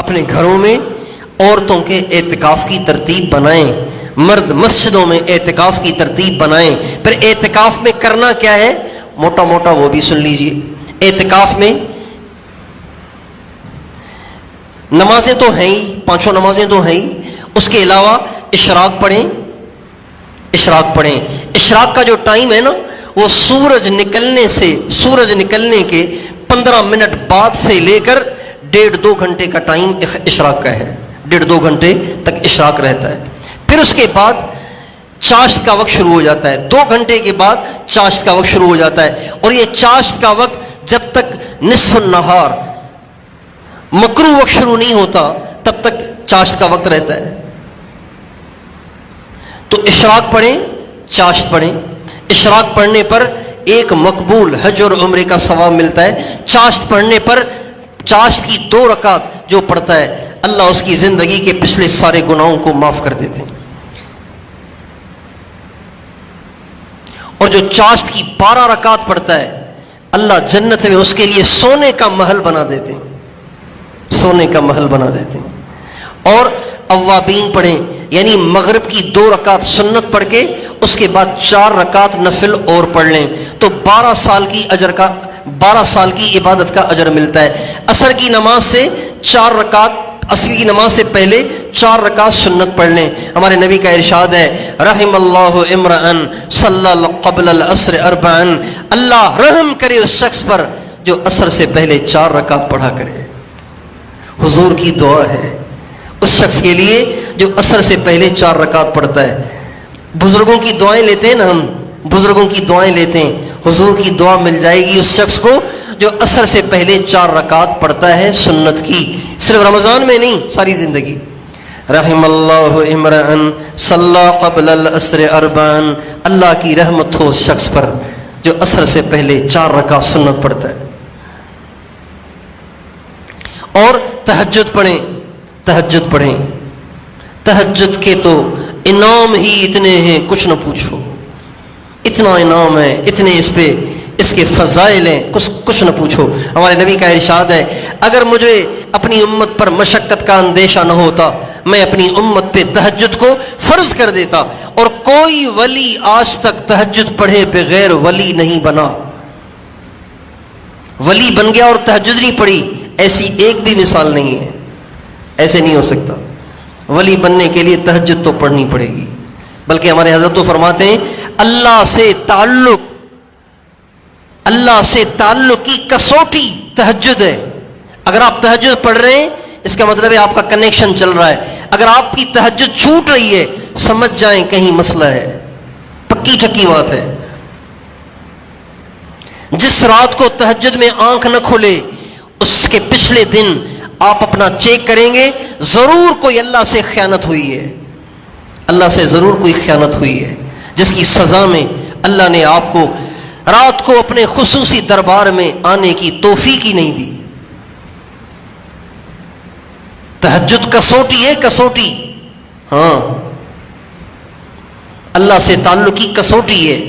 اپنے گھروں میں عورتوں کے اعتکاف کی ترتیب بنائیں، مرد مسجدوں میں اعتکاف کی ترتیب بنائیں۔ پھر اعتکاف میں کرنا کیا ہے، موٹا موٹا وہ بھی سن لیجئے۔ اعتکاف میں نمازیں تو ہیں ہی، 5 نمازیں تو ہیں ہی، اس کے علاوہ اشراق پڑھیں۔ اشراق کا جو ٹائم ہے نا، وہ سورج نکلنے کے 15 منٹ بعد سے لے کر 1.5-2 گھنٹے کا ٹائم اشراق کا ہے، 1.5-2 گھنٹے تک اشراق رہتا ہے۔ پھر اس کے بعد چاشت کا وقت شروع ہو جاتا ہے، 2 گھنٹے کے بعد چاشت کا وقت شروع ہو جاتا ہے، اور یہ چاشت کا وقت جب تک نصف النہار مکروہ وقت شروع نہیں ہوتا تب تک چاشت کا وقت رہتا ہے۔ تو اشراق پڑھیں، چاشت پڑھیں۔ اشراق پڑھنے پر ایک مقبول حج اور عمرے کا ثواب ملتا ہے۔ چاشت پڑھنے پر چاشت کی 2 رکعت جو پڑھتا ہے، اللہ اس کی زندگی کے پچھلے سارے گناہوں کو معاف کر دیتے ہیں۔ اور جو چاشت کی 12 رکعت پڑھتا ہے، اللہ جنت میں اس کے لیے سونے کا محل بنا دیتے ہیں، سونے کا محل بنا دیتے ہیں۔ اور اوابین پڑھیں، یعنی مغرب کی 2 رکعت سنت پڑھ کے اس کے بعد 4 رکعت نفل اور پڑھ لیں، تو 12 سال کی عبادت کا اجر ملتا ہے۔ عصر کی نماز سے 4 رکعت، عصر کی نماز سے پہلے 4 رکعت سنت پڑھ لیں۔ ہمارے نبی کا ارشاد ہے، رحم اللہ امرأن صلی قبل العصر 4، اللہ رحم کرے اس شخص پر جو عصر سے پہلے 4 رکعت پڑھا کرے۔ حضور کی دعا ہے اس شخص کے لیے جو عصر سے پہلے 4 رکعت پڑھتا ہے۔ بزرگوں کی دعائیں لیتے ہیں نا، ہم بزرگوں کی دعائیں لیتے ہیں، حضور کی دعا مل جائے گی اس شخص کو جو عصر سے پہلے 4 رکعت پڑھتا ہے سنت کی، صرف رمضان میں نہیں، ساری زندگی۔ رحم اللہ امرأن صلی قبل العصر 4، اللہ کی رحمت ہو اس شخص پر جو عصر سے پہلے 4 رکعت سنت پڑھتا ہے۔ اور تہجد پڑھیں، تہجد کے تو انعام ہی اتنے ہیں کچھ نہ پوچھو، اتنا انعام ہے، اتنے اس کے فضائل ہیں کچھ نہ پوچھو۔ ہمارے نبی کا ارشاد ہے، اگر مجھے اپنی امت پر مشقت کا اندیشہ نہ ہوتا میں اپنی امت پہ تہجد کو فرض کر دیتا، اور کوئی ولی آج تک تہجد پڑھے بغیر ولی نہیں بنا۔ ولی بن گیا اور تہجد نہیں پڑھی، ایسی ایک بھی مثال نہیں ہے، ایسے نہیں ہو سکتا۔ ولی بننے کے لیے تہجد تو پڑھنی پڑے گی، بلکہ ہمارے حضرت تو فرماتے ہیں اللہ سے تعلق کی کسوٹی تہجد ہے۔ اگر آپ تہجد پڑھ رہے ہیں اس کا مطلب ہے آپ کا کنیکشن چل رہا ہے۔ اگر آپ کی تہجد چھوٹ رہی ہے سمجھ جائیں کہیں مسئلہ ہے، پکی ٹھکی بات ہے۔ جس رات کو تہجد میں آنکھ نہ کھلے اس کے پچھلے دن آپ اپنا چیک کریں گے، ضرور کوئی اللہ سے خیانت ہوئی ہے، اللہ سے ضرور کوئی خیانت ہوئی ہے، جس کی سزا میں اللہ نے آپ کو رات کو اپنے خصوصی دربار میں آنے کی توفیق ہی نہیں دی۔ تہجد کسوٹی ہے، کسوٹی، ہاں اللہ سے تعلق کی کسوٹی ہے۔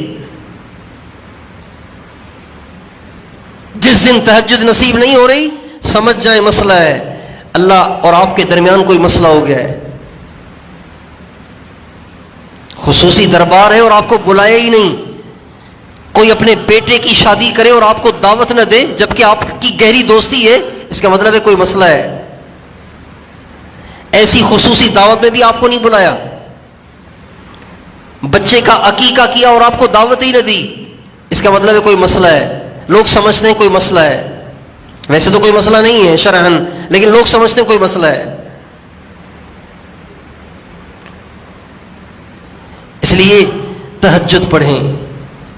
جس دن تہجد نصیب نہیں ہو رہی سمجھ جائیں مسئلہ ہے، اللہ اور آپ کے درمیان کوئی مسئلہ ہو گیا ہے۔ خصوصی دربار ہے اور آپ کو بلایا ہی نہیں، کوئی اپنے بیٹے کی شادی کرے اور آپ کو دعوت نہ دے جبکہ آپ کی گہری دوستی ہے، اس کا مطلب ہے کوئی مسئلہ ہے۔ ایسی خصوصی دعوت میں بھی آپ کو نہیں بلایا، بچے کا عقیقہ کیا اور آپ کو دعوت ہی نہ دی، اس کا مطلب ہے کوئی مسئلہ ہے۔ لوگ سمجھتے ہیں کوئی مسئلہ ہے، ویسے تو کوئی مسئلہ نہیں ہے شرعاً، لیکن لوگ سمجھتے ہیں کوئی مسئلہ ہے۔ اس لیے تہجد پڑھیں،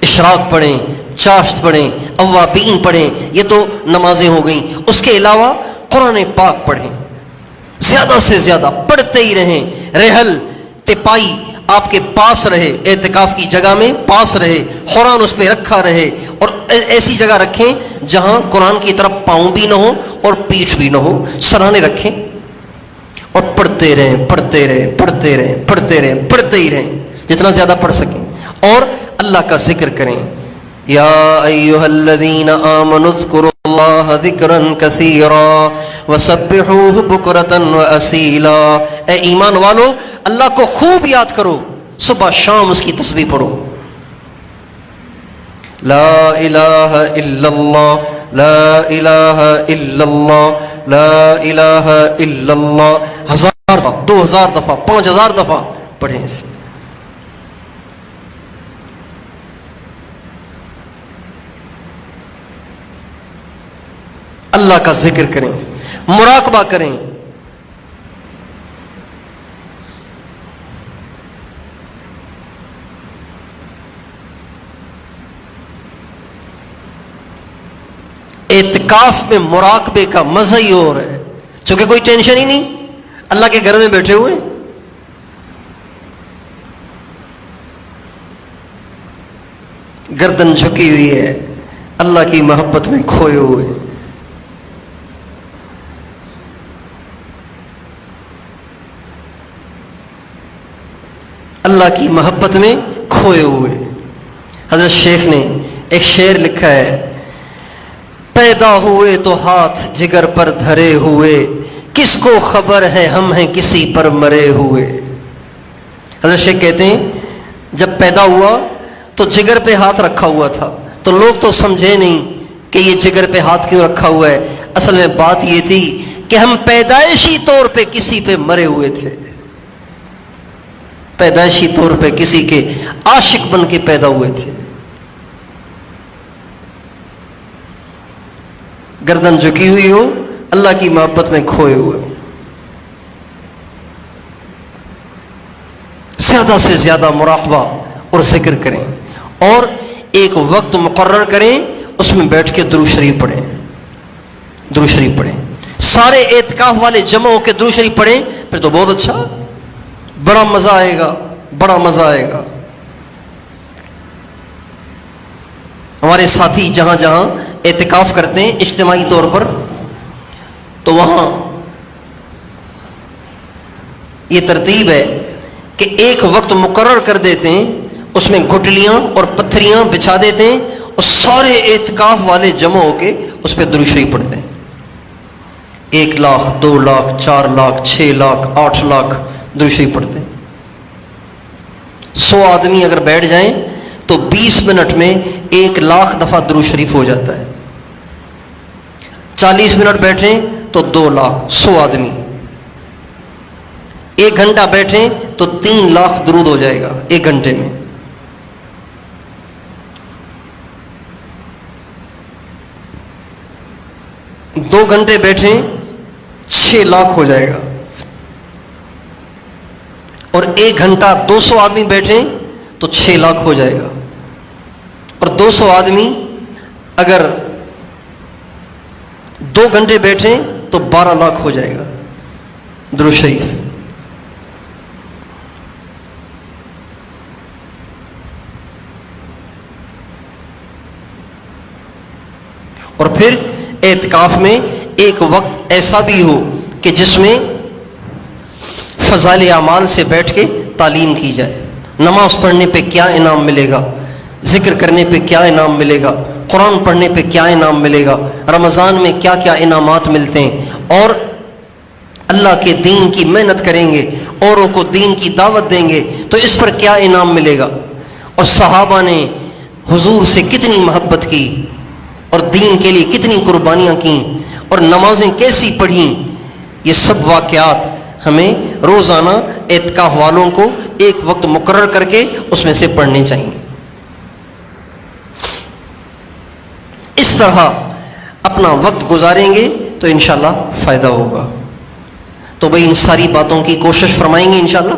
اشراق پڑھیں، چاشت پڑھیں، اوابین پڑھیں، یہ تو نمازیں ہو گئیں۔ اس کے علاوہ قرآن پاک پڑھیں، زیادہ سے زیادہ پڑھتے ہی رہیں۔ رحل تپائی آپ کے پاس رہے، اعتکاف کی جگہ میں پاس رہے، قرآن اس پہ رکھا رہے، اور ایسی جگہ رکھیں جہاں قرآن کی طرف پاؤں بھی نہ ہو اور پیٹھ بھی نہ ہو، سرانے رکھیں اور پڑھتے رہیں، پڑھتے رہیں، پڑھتے رہیں، پڑھتے رہیں، پڑھتے ہی رہیں جتنا زیادہ پڑھ سکیں، اور اللہ کا ذکر کریں۔ یا ایھا الذین آمنوا اذکروا اللہ ذکرا کثیرا وسبحوہ بکرۃ واسیلا، اے ایمان والو اللہ کو خوب یاد کرو، صبح شام اس کی تسبیح پڑھو. لا الہ الا اللہ، لا الہ الا اللہ، لا الہ الا اللہ 1000 دفعہ، 2000 دفعہ، 5000 دفعہ پڑھیں اسے. اللہ کا ذکر کریں، مراقبہ کریں. اعتکاف میں مراقبے کا مزہ ہی اور ہے، چونکہ کوئی ٹینشن ہی نہیں، اللہ کے گھر میں بیٹھے ہوئے، گردن جھکی ہوئی ہے، اللہ کی محبت میں کھوئے ہوئے. اللہ کی محبت میں کھوئے ہوئے. حضرت شیخ نے ایک شعر لکھا ہے، پیدا ہوئے تو ہاتھ جگر پر دھرے ہوئے، کس کو خبر ہے ہم ہیں کسی پر مرے ہوئے. حضرت شیخ کہتے ہیں جب پیدا ہوا تو جگر پہ ہاتھ رکھا ہوا تھا، تو لوگ تو سمجھے نہیں کہ یہ جگر پہ ہاتھ کیوں رکھا ہوا ہے. اصل میں بات یہ تھی کہ ہم پیدائشی طور پہ کسی پہ مرے ہوئے تھے، پیدائشی طور پہ کسی کے عاشق بن کے پیدا ہوئے تھے. گردن جھکی ہوئی ہو، اللہ کی محبت میں کھوئے ہوئے. زیادہ سے زیادہ مراقبہ اور ذکر کریں، اور ایک وقت مقرر کریں اس میں بیٹھ کے درود شریف پڑھیں. درود شریف پڑھیں، سارے اعتکاف والے جمع ہو کے درود شریف پڑھیں، پھر تو بہت اچھا، بڑا مزہ آئے گا، بڑا مزہ آئے گا. ہمارے ساتھی جہاں جہاں اعتکاف کرتے ہیں اجتماعی طور پر، تو وہاں یہ ترتیب ہے کہ ایک وقت مقرر کر دیتے ہیں، اس میں گھٹلیاں اور پتھریاں بچھا دیتے ہیں، اور سارے اعتکاف والے جمع ہو کے اس پہ درود شریف پڑھتے ہیں. 1 لاکھ 2 لاکھ 4 لاکھ 6 لاکھ 8 لاکھ درود شریف پڑھتے ہیں. 100 آدمی اگر بیٹھ جائیں تو 20 منٹ میں 1 لاکھ دفعہ درود شریف ہو جاتا ہے. 40 منٹ بیٹھیں تو 2 لاکھ. 100 آدمی 1 گھنٹہ بیٹھیں تو 3 لاکھ درود ہو جائے گا 1 گھنٹے میں. دو گھنٹے بیٹھیں 6 لاکھ ہو جائے گا. اور 1 گھنٹہ 200 آدمی بیٹھیں تو 6 لاکھ ہو جائے گا. اور 200 آدمی اگر 2 گھنٹے بیٹھیں تو 12 لاکھ ہو جائے گا درود شریف. اور پھر اعتکاف میں ایک وقت ایسا بھی ہو کہ جس میں فضائل اعمال سے بیٹھ کے تعلیم کی جائے. نماز پڑھنے پہ کیا انعام ملے گا، ذکر کرنے پہ کیا انعام ملے گا، قرآن پڑھنے پہ کیا انعام ملے گا، رمضان میں کیا کیا انعامات ملتے ہیں، اور اللہ کے دین کی محنت کریں گے، اوروں کو دین کی دعوت دیں گے تو اس پر کیا انعام ملے گا. اور صحابہ نے حضور سے کتنی محبت کی اور دین کے لیے کتنی قربانیاں کیں اور نمازیں کیسی پڑھیں. یہ سب واقعات ہمیں روزانہ اعتکاف والوں کو ایک وقت مقرر کر کے اس میں سے پڑھنے چاہیے. اس طرح اپنا وقت گزاریں گے تو انشاءاللہ فائدہ ہوگا. تو بھئی ان ساری باتوں کی کوشش فرمائیں گے انشاءاللہ.